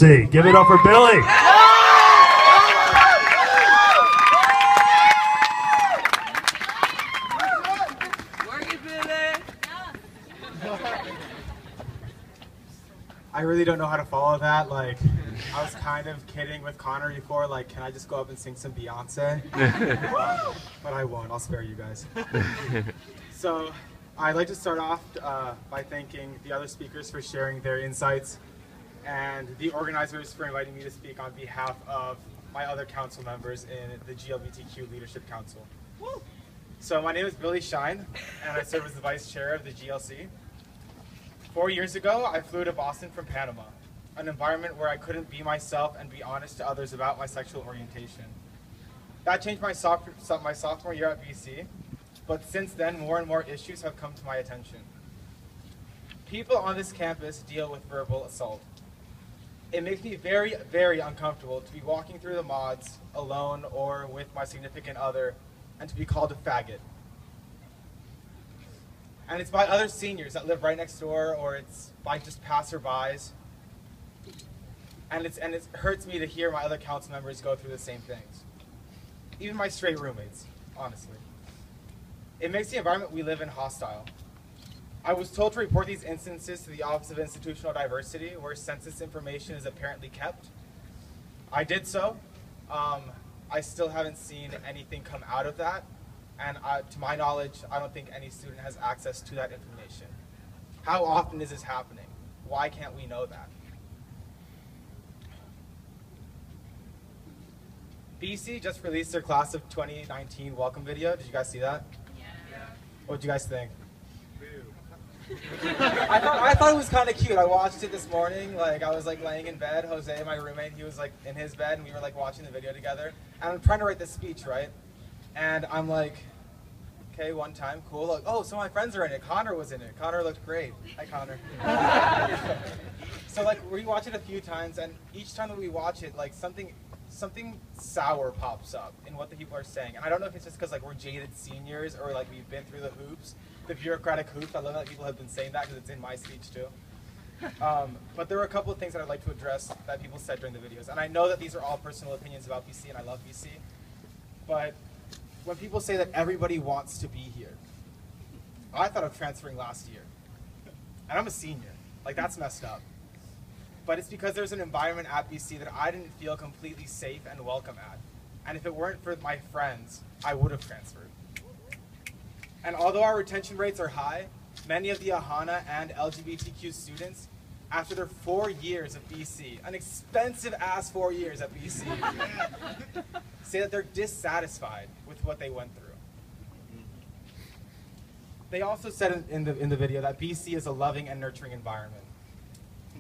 See, give it up for Billy. I really don't know how to follow that. Like, I was kind of kidding with Connor before, like, can I just go up and sing some Beyonce? But I won't. I'll spare you guys. So, I'd like to start off by thanking the other speakers for sharing their insights and the organizers for inviting me to speak on behalf of my other council members in the GLBTQ Leadership Council. So, my name is Billy Shine, and I serve as the vice chair of the GLC. 4 years ago, I flew to Boston from Panama, an environment where I couldn't be myself and be honest to others about my sexual orientation. That changed my sophomore year at BC, but since then, more and more issues have come to my attention. People on this campus deal with verbal assault. It makes me very, very uncomfortable to be walking through the mods alone or with my significant other and to be called a faggot. And it's by other seniors that live right next door, or it's by just passerbys. And it hurts me to hear my other council members go through the same things. Even my straight roommates, honestly. It makes the environment we live in hostile. I was told to report these instances to the Office of Institutional Diversity, where census information is apparently kept. I did so. I still haven't seen anything come out of that. And to my knowledge, I don't think any student has access to that information. How often is this happening? Why can't we know that? BC just released their class of 2019 welcome video. Did you guys see that? Yeah. What did you guys think? I thought it was kind of cute. I watched it this morning. Like, I was like laying in bed. Jose, my roommate, he was like in his bed, and we were like watching the video together. And I'm trying to write this speech, right? And I'm like, okay, one time, cool. Like, oh, so my friends are in it. Connor was in it. Connor looked great. Hi, Connor. So like, we watch it a few times, and each time that we watch it, like something sour pops up in what the people are saying. And I don't know if it's just because like we're jaded seniors or like we've been through the hoops, the bureaucratic hoops. I love that people have been saying that because it's in my speech too. But there were a couple of things that I'd like to address that people said during the videos. And I know that these are all personal opinions about BC, and I love BC. But when people say that everybody wants to be here, I thought of transferring last year. And I'm a senior. Like, that's messed up. But it's because there's an environment at BC that I didn't feel completely safe and welcome at. And if it weren't for my friends, I would have transferred. And although our retention rates are high, many of the AHANA and LGBTQ students, after their 4 years of BC, an expensive ass 4 years at BC, say that they're dissatisfied with what they went through. They also said in the video that BC is a loving and nurturing environment.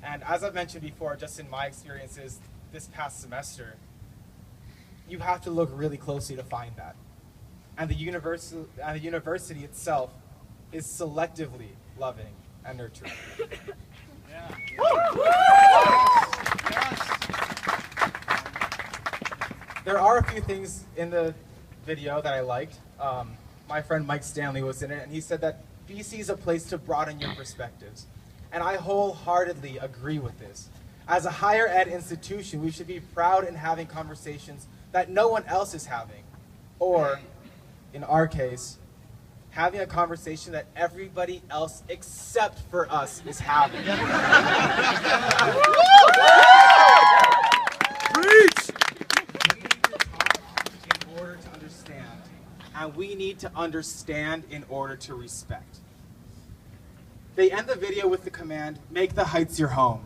And as I've mentioned before, just in my experiences this past semester, you have to look really closely to find that. And the university itself is selectively loving and nurturing. There are a few things in the video that I liked. My friend Mike Stanley was in it, and he said that BC is a place to broaden your perspectives. And I wholeheartedly agree with this. As a higher ed institution, we should be proud in having conversations that no one else is having. Or, in our case, having a conversation that everybody else except for us is having. Preach! In order to understand. And we need to understand in order to respect. They end the video with the command, make the Heights your home.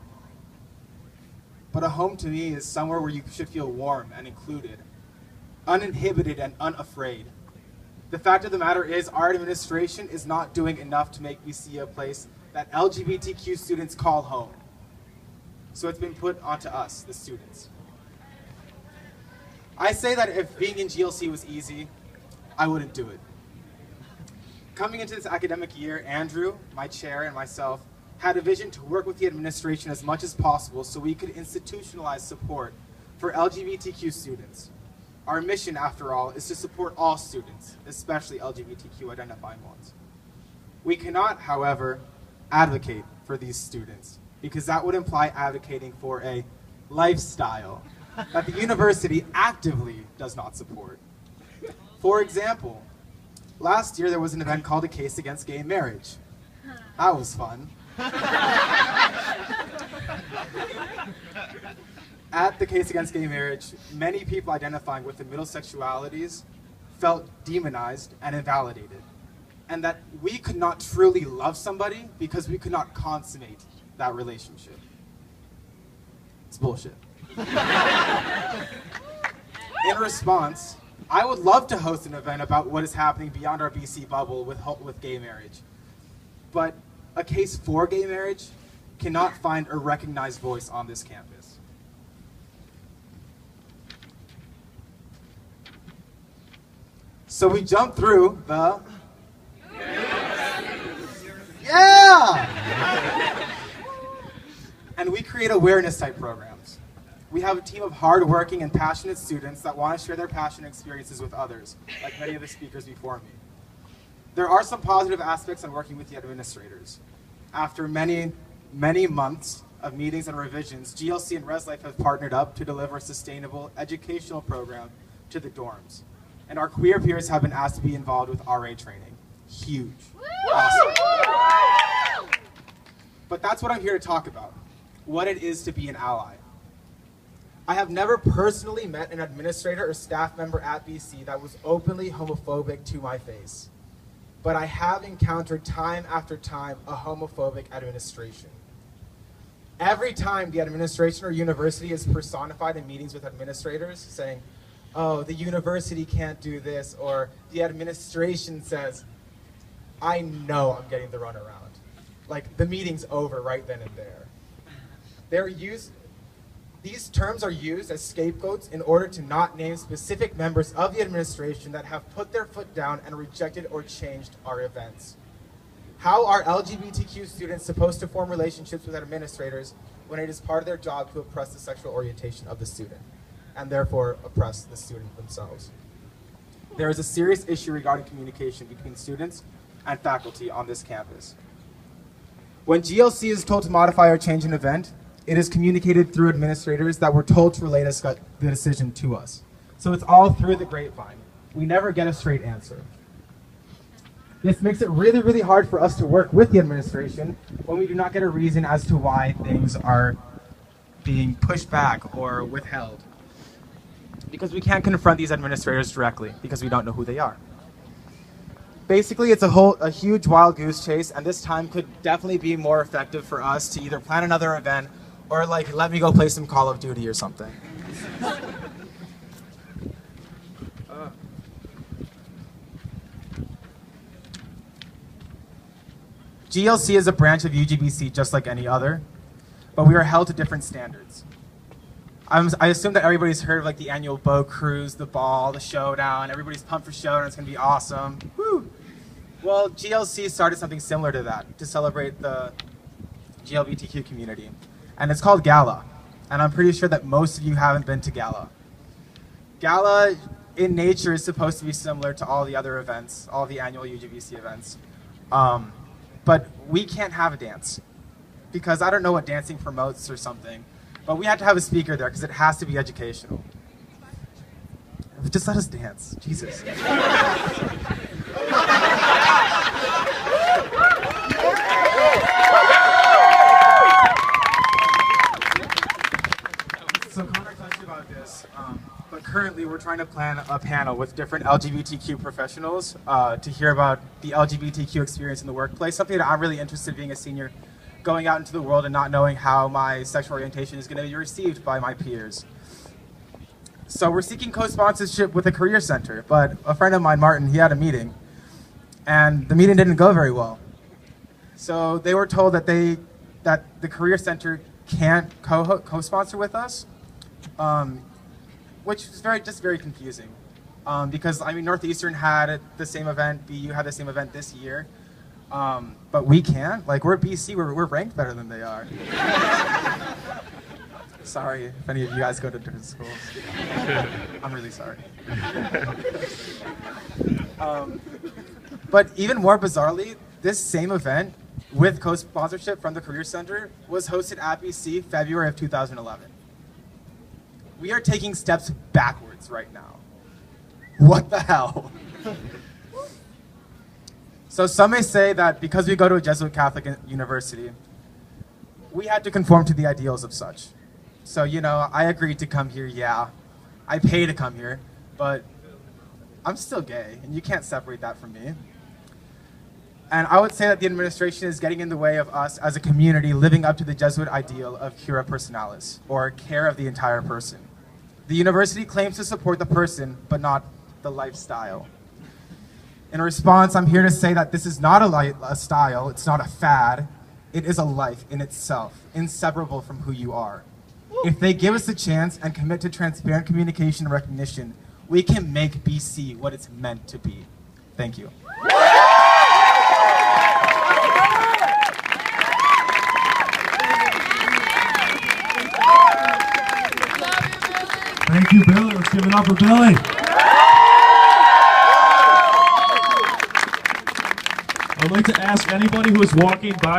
But a home to me is somewhere where you should feel warm and included, uninhibited and unafraid. The fact of the matter is our administration is not doing enough to make BC a place that LGBTQ students call home. So it's been put onto us, the students. I say that if being in GLC was easy, I wouldn't do it. Coming into this academic year, Andrew, my chair, and myself had a vision to work with the administration as much as possible so we could institutionalize support for LGBTQ students. Our mission, after all, is to support all students, especially LGBTQ identifying ones. We cannot, however, advocate for these students, because that would imply advocating for a lifestyle that the university actively does not support. For example, last year there was an event called A Case Against Gay Marriage. That was fun. At the Case Against Gay Marriage, many people identifying with the middle sexualities felt demonized and invalidated, and that we could not truly love somebody because we could not consummate that relationship. It's bullshit. In response, I would love to host an event about what is happening beyond our BC bubble with gay marriage. But a case for gay marriage cannot find a recognized voice on this campus. So we jump through the... Yeah! And we create awareness type programs. We have a team of hardworking and passionate students that want to share their passion and experiences with others, like many of the speakers before me. There are some positive aspects on working with the administrators. After many, many months of meetings and revisions, GLC and ResLife have partnered up to deliver a sustainable educational program to the dorms. And our queer peers have been asked to be involved with RA training. Huge. Awesome. But that's what I'm here to talk about, what it is to be an ally. I have never personally met an administrator or staff member at BC that was openly homophobic to my face. But I have encountered time after time a homophobic administration. Every time the administration or university is personified in meetings with administrators saying, oh, the university can't do this, or the administration says, I know I'm getting the runaround. Like, the meeting's over right then and there. These terms are used as scapegoats in order to not name specific members of the administration that have put their foot down and rejected or changed our events. How are LGBTQ students supposed to form relationships with administrators when it is part of their job to oppress the sexual orientation of the student, and therefore oppress the student themselves? There is a serious issue regarding communication between students and faculty on this campus. When GLC is told to modify or change an event, it is communicated through administrators that were told to relay the decision to us. So it's all through the grapevine. We never get a straight answer. This makes it really, really hard for us to work with the administration when we do not get a reason as to why things are being pushed back or withheld. Because we can't confront these administrators directly because we don't know who they are. Basically, it's a huge wild goose chase, and this time could definitely be more effective for us to either plan another event or like let me go play some Call of Duty or something. GLC is a branch of UGBC just like any other, but we are held to different standards. I assume that everybody's heard of like the annual boat cruise, the ball, the showdown. Everybody's pumped for showdown. It's going to be awesome. Woo! Well, GLC started something similar to that to celebrate the GLBTQ community. And it's called Gala. And I'm pretty sure that most of you haven't been to Gala. Gala, in nature, is supposed to be similar to all the other events, all the annual UGBC events. But we can't have a dance because I don't know what dancing promotes or something. But we had to have a speaker there because it has to be educational. Just let us dance. Jesus. So Connor touched about this, but currently we're trying to plan a panel with different LGBTQ professionals to hear about the LGBTQ experience in the workplace, something that I'm really interested in being a senior, going out into the world and not knowing how my sexual orientation is going to be received by my peers. So we're seeking co-sponsorship with the Career Center, but a friend of mine, Martin, he had a meeting, and the meeting didn't go very well. So they were told that the Career Center can't co-sponsor with us, which is just very confusing. Because I mean, Northeastern had the same event, BU had the same event this year, but we can't. Like, we're BC, we're ranked better than they are. Sorry if any of you guys go to different schools. I'm really sorry. But even more bizarrely, this same event with co-sponsorship from the Career Center was hosted at BC February of 2011. we are taking steps backwards right now. What the hell? So some may say that because we go to a Jesuit Catholic university, we had to conform to the ideals of such. So, you know, I agreed to come here, yeah. I pay to come here, but I'm still gay, and you can't separate that from me. And I would say that the administration is getting in the way of us as a community living up to the Jesuit ideal of cura personalis, or care of the entire person. The university claims to support the person, but not the lifestyle. In response, I'm here to say that this is not a style, it's not a fad, it is a life in itself, inseparable from who you are. If they give us a chance and commit to transparent communication and recognition, we can make BC what it's meant to be. Thank you. Thank you, Billy. Let's give it up for Billy. I'd like to ask anybody who is walking by